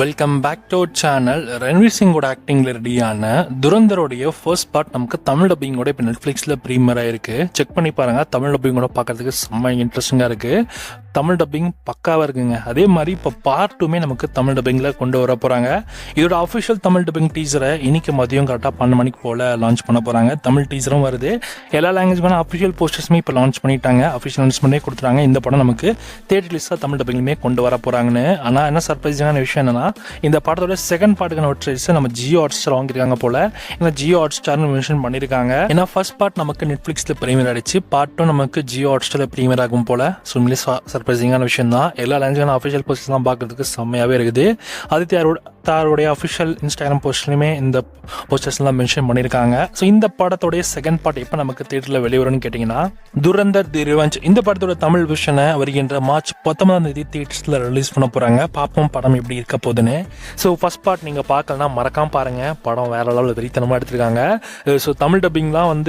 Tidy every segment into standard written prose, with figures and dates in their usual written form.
Welcome back to channel. Ranveer சிங்கோட ஆக்டிங்கில் ரெடியான துரந்தரோடைய ஃபர்ஸ்ட் பார்ட் நமக்கு தமிழ் டப்பிங்கோட இப்போ நெட்ஃப்ளிக்ஸில் ப்ரீமியர் ஆயிருக்கு. செக் பண்ணி பாருங்கள். தமிழ் டப்பிங்கோட பார்க்கறதுக்கு செம்ம இன்ட்ரெஸ்டிங்காக இருக்குது. தமிழ் டப்பிங் பக்காவாக இருக்குங்க. அதே மாதிரி இப்போ பார்ட் 2 நமக்கு தமிழ் டப்பிங்கில் கொண்டு வர போகிறாங்க. இதோட அஃபிஷியல் தமிழ் டப்பிங் டீசரை இன்னைக்கு மதியம் கரெக்டாக 12 மணிக்கு போல் லான்ச் பண்ண போகிறாங்க. தமிழ் டீசரும் வருது. எல்லா லாங்குவேஜ்க்கான அஃபிஷியல் போஸ்டர்ஸுமே இப்போ லான்ச் பண்ணிட்டாங்க. அஃபிஷியல் அனௌன்ஸ்மெண்ட்டே கொடுத்துறாங்க. இந்த படம் நமக்கு தேட்டர் லிஸ்ட்டாக தமிழ் டப்பிங்குமே கொண்டு வர போகிறாங்கன்னு. ஆனால் என்ன சர்ப்ரைசிங்கான விஷயம் என்னன்னா, இந்த படத்தோட செகண்ட் பார்ட்டுக்கான வெப்சைட்ஸ் நம்ம ஜியோ ஹாட்ஸ்டார் வாங்கியிருக்காங்க போல. ஏன்னா ஜியோ ஹாட்ஸ்டார்னு மென்ஷன் பண்ணியிருக்காங்க. ஏன்னா ஃபர்ஸ்ட் பார்ட் நமக்கு நெட்ஃப்ளிக்ஸில் ப்ரீமியர் ஆயிடுச்சு. பார்ட் 2 நமக்கு ஜியோ ஹாட்ஸ்டாரில் ப்ரீமியர் ஆகும் போல. உண்மையிலே சர்ப்ரைசிங்கான விஷயம் தான். எல்லா லாங்குவேஜான அஃபிஷியல் போஸ்ட்லாம் பார்க்கறதுக்கு செம்மையாகவே இருக்குது. தாருடைய அஃபிஷியல் இன்ஸ்டாகிராம் போஸ்ட்லையுமே இந்த போஸ்டர்ஸ்லாம் மென்ஷன் பண்ணியிருக்காங்க. ஸோ இந்த படத்தோடைய செகண்ட் பார்ட் எப்போ நமக்கு தேட்டரில் வெளிவரும்னு கேட்டிங்கன்னா, துரந்தர் தி ரிவெஞ்ச் இந்த படத்தோட தமிழ் விஷனை வருகின்ற மார்ச் 19 தேட்டர்ஸில் ரிலீஸ் பண்ண போகிறாங்க. பார்ப்போம் படம் எப்படி இருக்க போகுதுன்னு. ஸோ ஃபர்ஸ்ட் பார்ட் நீங்கள் பார்க்கலன்னா மறக்காம பாருங்கள். படம் வேறு லெவலில் வெறித்தனமாக எடுத்திருக்காங்க. ஸோ தமிழ் டப்பிங்லாம்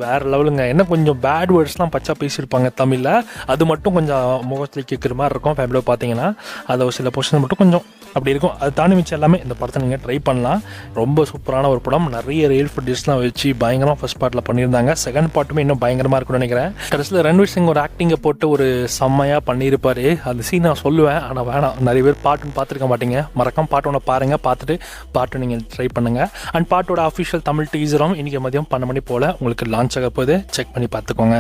வேறு லெவலுங்க. என்ன கொஞ்சம் பேட் வேர்ட்ஸ்லாம் பச்சா பேசியிருப்பாங்க தமிழில். அது மட்டும் கொஞ்சம் முகத்தில் கேட்குற மாதிரி இருக்கும். ஃபேமிலியாக பார்த்தீங்கன்னா அதை ஒரு சில போர்ஷன் மட்டும் கொஞ்சம் அப்படி இருக்கும். அது தாண்டி மிச்சம் எல்லாமே இந்த படத்தை நீங்கள் ட்ரை பண்ணலாம். ரொம்ப சூப்பரான ஒரு படம். நிறைய ரியல் ஃபுட்டேஜ்லாம் வச்சு பயங்கரமாக ஃபர்ஸ்ட் பார்ட்டில் பண்ணியிருந்தாங்க. செகண்ட் பார்ட்டுமே இன்னும் பயங்கரமாக இருக்கும்னு நினைக்கிறேன். கடைசியில் ரன்வீர் சிங் ஒரு ஆக்டிங்கை போட்டு ஒரு செம்மையாக பண்ணியிருப்பார். அந்த சீன் நான் சொல்லுவேன், ஆனால் வேணாம். நிறைய பேர் பாட்டுன்னு பார்த்துருக்க மாட்டீங்க. மறக்காம பாட்டு ஒன்று பாருங்கள். பார்த்துட்டு பாட்டு நீங்கள் ட்ரை பண்ணுங்கள். அண்ட் பாட்டோட அஃபிஷியல் தமிழ் டீசரும் இன்றைக்கி மதியம் 12 மணி போல் உங்களுக்கு லான்ச் ஆக போகுது. செக் பண்ணி பார்த்துக்கோங்க.